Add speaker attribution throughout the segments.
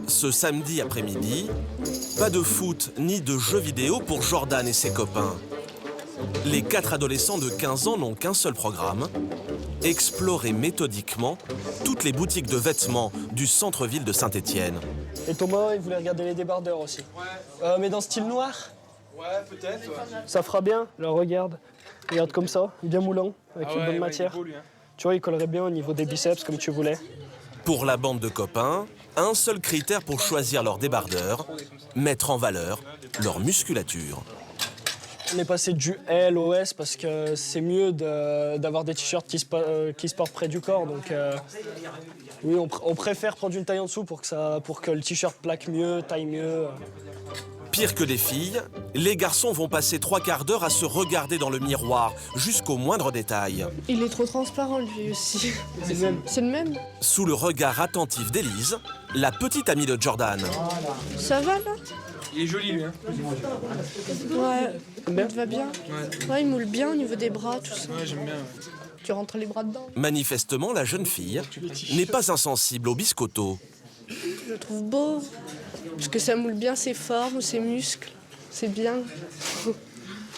Speaker 1: Ce samedi après-midi, pas de foot ni de jeux vidéo pour Jordan et ses copains. Les 4 adolescents de 15 ans n'ont qu'un seul programme, explorer méthodiquement toutes les boutiques de vêtements du centre-ville de Saint-Étienne.
Speaker 2: Et Thomas, il voulait regarder les débardeurs aussi. Ouais. Mais dans style noir?
Speaker 3: Ouais, peut-être.
Speaker 2: Ça fera bien, là, regarde. Regarde comme ça, bien moulant, avec une bonne matière.
Speaker 3: Beau, lui, hein.
Speaker 2: Tu vois, il collerait bien au niveau des biceps, comme tu voulais.
Speaker 1: Pour la bande de copains, un seul critère pour choisir leur débardeur, mettre en valeur leur musculature.
Speaker 2: On est passé du L au S parce que c'est mieux d'avoir des t-shirts qui se portent près du corps. Donc oui, on préfère prendre une taille en dessous pour que le t-shirt plaque mieux, taille mieux.
Speaker 1: Pire que des filles, les garçons vont passer 3/4 d'heure à se regarder dans le miroir, jusqu'au moindre détail.
Speaker 4: Il est trop transparent, lui aussi.
Speaker 2: C'est le même.
Speaker 4: C'est le même.
Speaker 1: Sous le regard attentif d'Élise, la petite amie de Jordan.
Speaker 4: Ça va, là?
Speaker 3: Il est joli, lui. Hein.
Speaker 4: Ouais, il te va bien. Ouais, il moule bien au niveau des bras, tout ça.
Speaker 3: Ouais, j'aime bien. Ouais.
Speaker 4: Tu rentres les bras dedans.
Speaker 1: Manifestement, la jeune fille n'est pas insensible au biscotto.
Speaker 4: Je le trouve beau. Parce que ça moule bien ses formes, ses muscles. C'est bien.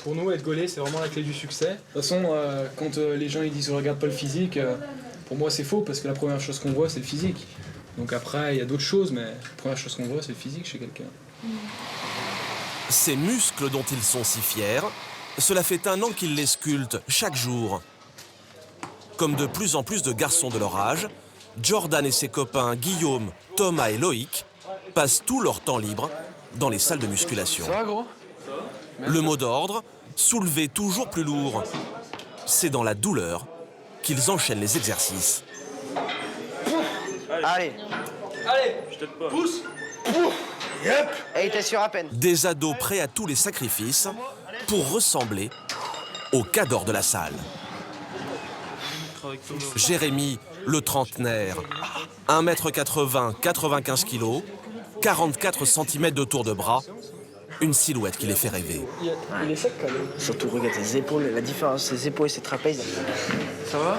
Speaker 3: Pour nous, être gaulé, c'est vraiment la clé du succès. De toute façon, quand les gens ils disent « regarde pas le physique », pour moi, c'est faux, parce que la première chose qu'on voit, c'est le physique. Donc après, il y a d'autres choses, mais la première chose qu'on voit, c'est le physique chez quelqu'un.
Speaker 1: Ces muscles dont ils sont si fiers, cela fait 1 an qu'ils les sculptent chaque jour. Comme de plus en plus de garçons de leur âge, Jordan et ses copains Guillaume, Thomas et Loïc passent tout leur temps libre dans les salles de musculation.
Speaker 3: Ça va, gros?
Speaker 1: Le mot d'ordre, soulever toujours plus lourd. C'est dans la douleur qu'ils enchaînent les exercices.
Speaker 5: Allez.
Speaker 3: Allez, je te pousse.
Speaker 5: Yep. Et t'es sûr à peine.
Speaker 1: Des ados prêts à tous les sacrifices pour ressembler au cador de la salle. Jérémy, le trentenaire, 1m80, 95 kg, 44 cm de tour de bras, une silhouette qui les fait rêver.
Speaker 2: Il est sec quand même.
Speaker 5: Surtout, regarde ses épaules, la différence, ses épaules et ses trapèzes.
Speaker 3: Ça va?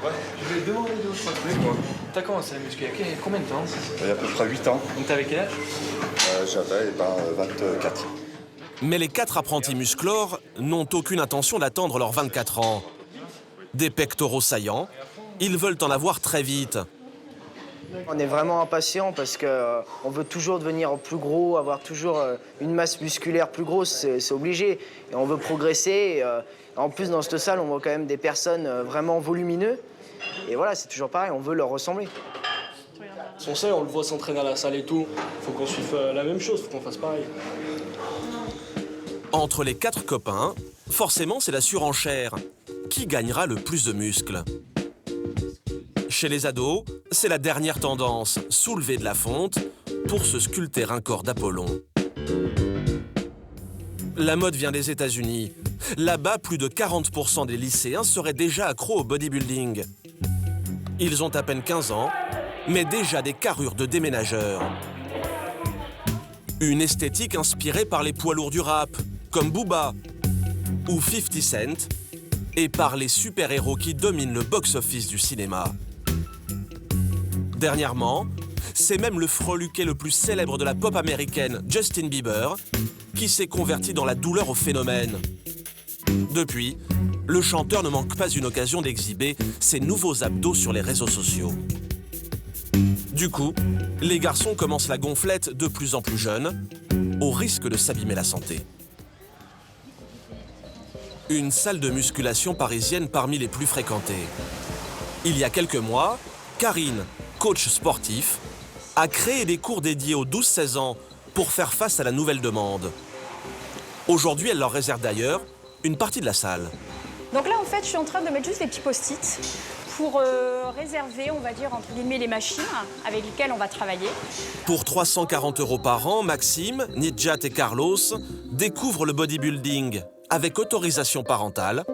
Speaker 3: Ouais. Je vais demander d'autres trucs, moi. T'as commencé à muscler il y a combien de temps?
Speaker 6: Il y a à peu près 8 ans.
Speaker 3: Donc t'avais quel âge?
Speaker 6: J'avais 24.
Speaker 1: Mais les 4 apprentis musclores n'ont aucune intention d'attendre leurs 24 ans. Des pectoraux saillants, ils veulent en avoir très vite.
Speaker 5: On est vraiment impatient parce qu'on veut toujours devenir plus gros, avoir toujours une masse musculaire plus grosse, c'est obligé. Et on veut progresser. En plus, dans cette salle, on voit quand même des personnes vraiment volumineuses. Et voilà, c'est toujours pareil, on veut leur ressembler.
Speaker 2: On sait, on le voit s'entraîner à la salle et tout. Faut qu'on suive la même chose, faut qu'on fasse pareil.
Speaker 1: Entre les 4 copains, forcément c'est la surenchère. Qui gagnera le plus de muscles? Chez les ados, c'est la dernière tendance, soulever de la fonte pour se sculpter un corps d'Apollon. La mode vient des États-Unis. Là-bas, plus de 40% des lycéens seraient déjà accros au bodybuilding. Ils ont à peine 15 ans, mais déjà des carrures de déménageurs. Une esthétique inspirée par les poids lourds du rap, comme Booba ou 50 Cent, et par les super-héros qui dominent le box-office du cinéma. Dernièrement, c'est même le freluquet le plus célèbre de la pop américaine, Justin Bieber, qui s'est converti dans la douleur au phénomène. Depuis, le chanteur ne manque pas une occasion d'exhiber ses nouveaux abdos sur les réseaux sociaux. Du coup, les garçons commencent la gonflette de plus en plus jeunes, au risque de s'abîmer la santé. Une salle de musculation parisienne parmi les plus fréquentées. Il y a quelques mois, Karine, coach sportif, a créé des cours dédiés aux 12-16 ans pour faire face à la nouvelle demande. Aujourd'hui, elle leur réserve d'ailleurs une partie de la salle.
Speaker 7: Donc là, en fait, je suis en train de mettre juste des petits post-it pour réserver, on va dire, entre guillemets, les machines avec lesquelles on va travailler.
Speaker 1: Pour 340 € par an, Maxime, Nidjat et Carlos découvrent le bodybuilding avec autorisation parentale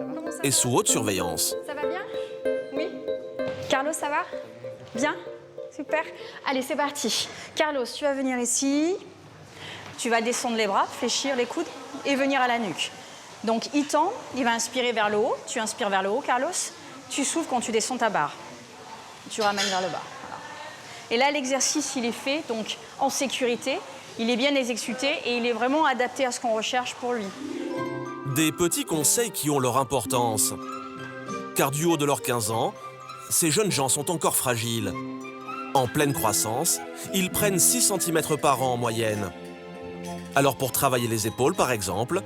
Speaker 1: et sous haute surveillance.
Speaker 7: Ça va bien? Oui? Carlos, ça va? Bien? Super. Allez, c'est parti. Carlos, tu vas venir ici. Tu vas descendre les bras, fléchir les coudes et venir à la nuque. Donc, il tend, il va inspirer vers le haut. Tu inspires vers le haut, Carlos. Tu souffles quand tu descends ta barre. tu ramènes vers le bas. Voilà. Et là, l'exercice, il est fait, donc en sécurité, il est bien exécuté et il est vraiment adapté à ce qu'on recherche pour lui.
Speaker 1: Des petits conseils qui ont leur importance. Car du haut de leurs 15 ans, ces jeunes gens sont encore fragiles. En pleine croissance, ils prennent 6 cm par an en moyenne. Alors pour travailler les épaules, par exemple,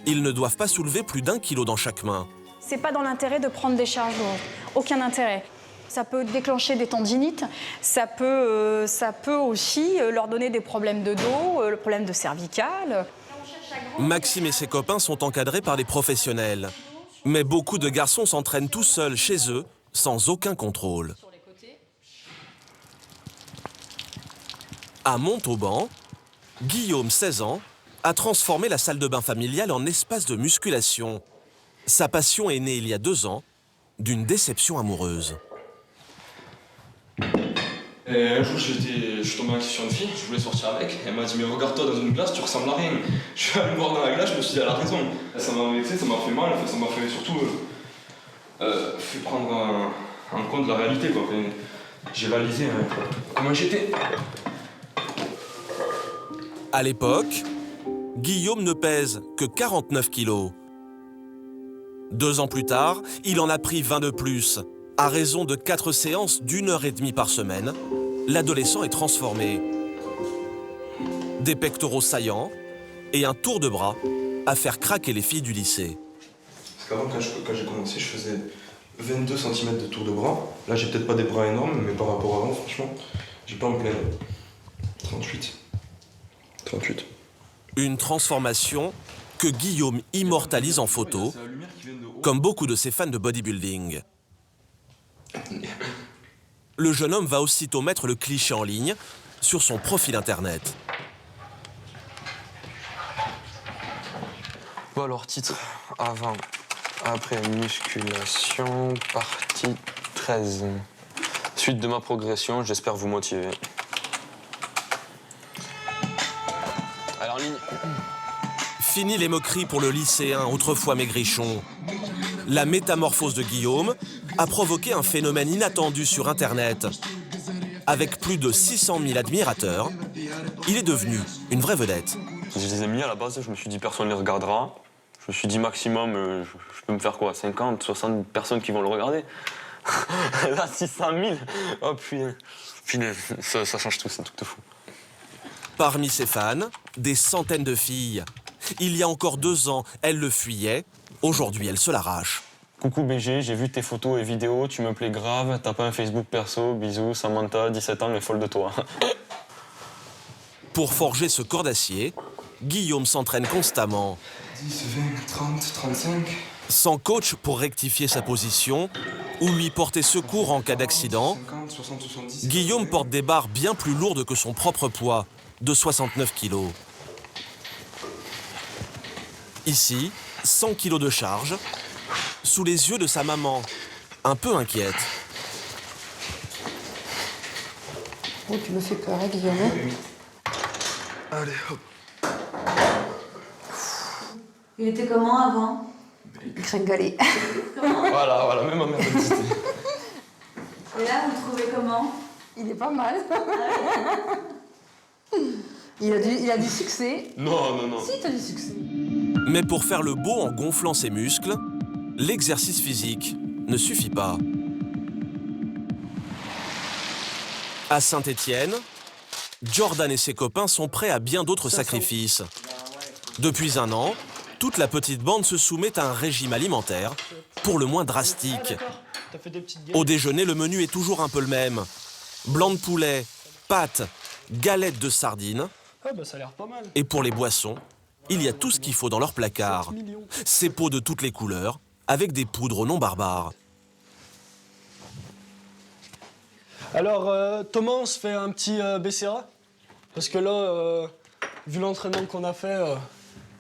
Speaker 1: ils ne doivent pas soulever plus d'1 kilo dans chaque main.
Speaker 7: C'est pas dans l'intérêt de prendre des charges lourdes. Aucun intérêt. Ça peut déclencher des tendinites, ça peut aussi leur donner des problèmes de dos, le problème de cervicale.
Speaker 1: Maxime et ses copains sont encadrés par des professionnels. Mais beaucoup de garçons s'entraînent tout seuls chez eux, sans aucun contrôle. À Montauban, Guillaume, 16 ans, a transformé la salle de bain familiale en espace de musculation. Sa passion est née il y a 2 ans d'une déception amoureuse.
Speaker 8: Et un jour, je suis tombé sur une fille, je voulais sortir avec. Elle m'a dit, mais regarde-toi dans une glace, tu ressembles à rien. Je suis allé me voir dans la glace, je me suis dit, elle a raison. Ça m'a vexé, ça m'a fait mal, ça m'a fait surtout fait prendre en compte la réalité, quoi. J'ai réalisé comment j'étais.
Speaker 1: À l'époque, Guillaume ne pèse que 49 kilos. 2 ans plus tard, il en a pris 20 de plus. À raison de 4 séances d'1h30 par semaine, l'adolescent est transformé. Des pectoraux saillants et un tour de bras à faire craquer les filles du lycée.
Speaker 8: Parce qu'avant, quand j'ai commencé, je faisais 22 cm de tour de bras. Là, j'ai peut-être pas des bras énormes, mais par rapport à avant, franchement, j'ai pas en pleine. 38.
Speaker 1: Une transformation que Guillaume immortalise en photo, comme beaucoup de ses fans de bodybuilding. Le jeune homme va aussitôt mettre le cliché en ligne sur son profil internet.
Speaker 9: Bon alors, titre, avant, après musculation, partie 13. Suite de ma progression, j'espère vous motiver. Alors, en ligne.
Speaker 1: Fini les moqueries pour le lycéen, autrefois maigrichon. La métamorphose de Guillaume a provoqué un phénomène inattendu sur Internet. Avec plus de 600 000 admirateurs, il est devenu une vraie vedette.
Speaker 9: Je les ai mis à la base, je me suis dit personne ne les regardera. Je me suis dit maximum, je peux me faire quoi, 50, 60 personnes qui vont le regarder. Là, 600 000, oh putain, ça change tout, c'est un truc de fou.
Speaker 1: Parmi ses fans, des centaines de filles. Il y a encore 2 ans, elle le fuyait. Aujourd'hui, elle se l'arrache.
Speaker 9: Coucou BG, j'ai vu tes photos et vidéos, tu me plais grave. T'as pas un Facebook perso, bisous, Samantha, 17 ans, mais folle de toi.
Speaker 1: Pour forger ce corps d'acier, Guillaume s'entraîne constamment.
Speaker 8: 10, 20, 30, 35.
Speaker 1: Sans coach pour rectifier sa position ou lui porter secours en cas d'accident,
Speaker 8: 50, 60, 70.
Speaker 1: Guillaume porte des barres bien plus lourdes que son propre poids, de 69 kilos. Ici, 100 kilos de charge, sous les yeux de sa maman, un peu inquiète.
Speaker 10: Oh, tu me fais peur, hein, Guillaume.
Speaker 8: Allez, hop.
Speaker 10: Il était comment avant? Gringalé.
Speaker 8: Voilà, même ma mère me disait.
Speaker 10: Et là, vous le trouvez comment? Il est pas mal. Il a du succès.
Speaker 8: Non.
Speaker 10: Si, t'as du succès.
Speaker 1: Mais pour faire le beau en gonflant ses muscles, l'exercice physique ne suffit pas. À Saint-Étienne, Jordan et ses copains sont prêts à bien d'autres sacrifices. Depuis 1 an, toute la petite bande se soumet à un régime alimentaire, pour le moins drastique. Au déjeuner, le menu est toujours un peu le même. Blanc de poulet, pâtes, galettes de sardines.
Speaker 2: Ah bah ça a l'air pas mal.
Speaker 1: Et pour les boissons, il y a tout ce qu'il faut dans leur placard. Ces pots de toutes les couleurs, avec des poudres non barbares.
Speaker 2: Alors Thomas, on se fait un petit BCA? Parce que là, vu l'entraînement qu'on a fait,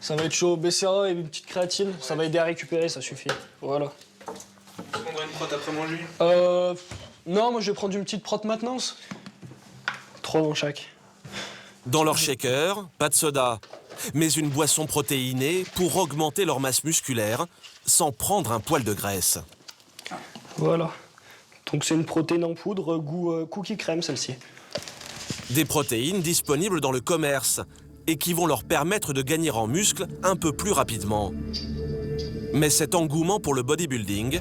Speaker 2: ça va être chaud. BCA et une petite créatine, ça va aider à récupérer, ça suffit. Voilà.
Speaker 8: Tu prendrais une prot après manger?
Speaker 2: Non, moi je vais prendre une petite prot maintenance. 3 dans chaque.
Speaker 1: Dans leur shaker, pas de soda, mais une boisson protéinée pour augmenter leur masse musculaire sans prendre un poil de graisse.
Speaker 2: Voilà. Donc c'est une protéine en poudre, goût cookie crème celle-ci.
Speaker 1: Des protéines disponibles dans le commerce et qui vont leur permettre de gagner en muscles un peu plus rapidement. Mais cet engouement pour le bodybuilding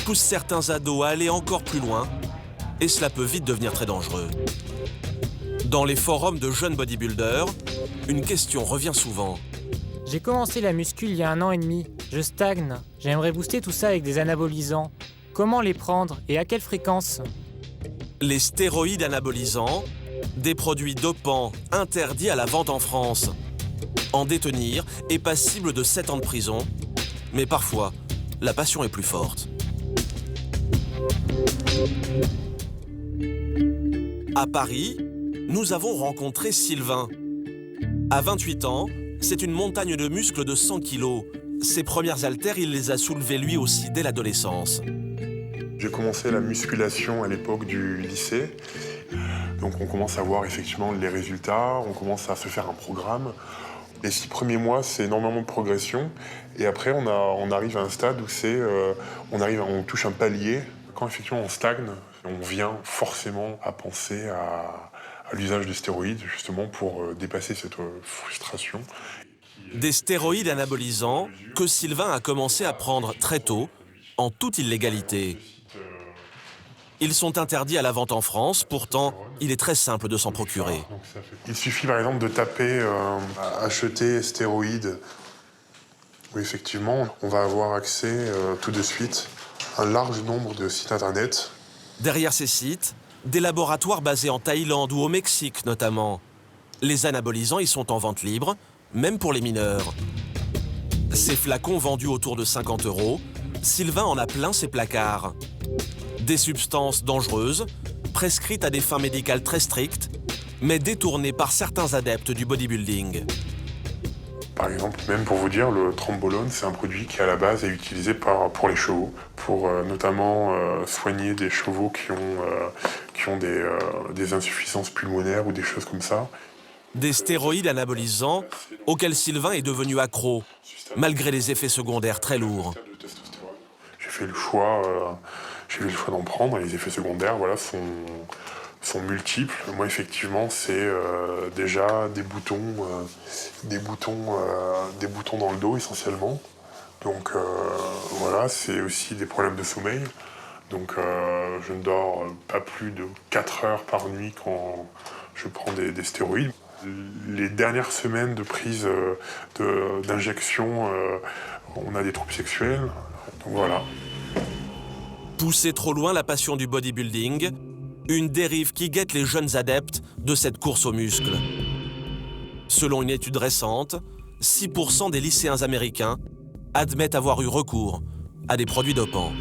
Speaker 1: pousse certains ados à aller encore plus loin et cela peut vite devenir très dangereux. Dans les forums de jeunes bodybuilders, une question revient souvent.
Speaker 11: J'ai commencé la muscu il y a 1 an et demi. Je stagne. J'aimerais booster tout ça avec des anabolisants. Comment les prendre et à quelle fréquence?
Speaker 1: Les stéroïdes anabolisants, des produits dopants interdits à la vente en France. En détenir est passible de 7 ans de prison, mais parfois, la passion est plus forte. À Paris, nous avons rencontré Sylvain. À 28 ans, c'est une montagne de muscles de 100 kilos. Ses premières haltères, il les a soulevés lui aussi dès l'adolescence.
Speaker 12: J'ai commencé la musculation à l'époque du lycée. Donc on commence à voir effectivement les résultats, on commence à se faire un programme. Les 6 premiers mois, c'est énormément de progression. Et après, on arrive à un stade où on touche un palier. Quand effectivement on stagne, on vient forcément à penser à l'usage de stéroïdes, justement pour dépasser cette frustration.
Speaker 1: Des stéroïdes anabolisants que Sylvain a commencé à prendre très tôt, en toute illégalité. Ils sont interdits à la vente en France, pourtant, il est très simple de s'en procurer.
Speaker 12: Il suffit par exemple de taper « acheter stéroïdes ». Oui, effectivement, on va avoir accès tout de suite à un large nombre de sites internet.
Speaker 1: Derrière ces sites, des laboratoires basés en Thaïlande ou au Mexique notamment. Les anabolisants y sont en vente libre, même pour les mineurs. Ces flacons vendus autour de 50 €, Sylvain en a plein ses placards. Des substances dangereuses, prescrites à des fins médicales très strictes, mais détournées par certains adeptes du bodybuilding.
Speaker 12: Par exemple, même pour vous dire, le trembolone, c'est un produit qui à la base est utilisé pour les chevaux, pour notamment soigner des chevaux qui ont des insuffisances pulmonaires ou des choses comme ça.
Speaker 1: Des stéroïdes anabolisants auxquels Sylvain est devenu accro, malgré les effets secondaires très lourds.
Speaker 12: J'ai fait le choix d'en prendre et les effets secondaires sont multiples. Moi, effectivement, c'est déjà des boutons dans le dos essentiellement. Donc voilà, c'est aussi des problèmes de sommeil. Donc je ne dors pas plus de 4 heures par nuit quand je prends des stéroïdes. Les dernières semaines de prise d'injection, on a des troubles sexuels. Donc voilà.
Speaker 1: Pousser trop loin la passion du bodybuilding, une dérive qui guette les jeunes adeptes de cette course aux muscles. Selon une étude récente, 6% des lycéens américains admettent avoir eu recours à des produits dopants.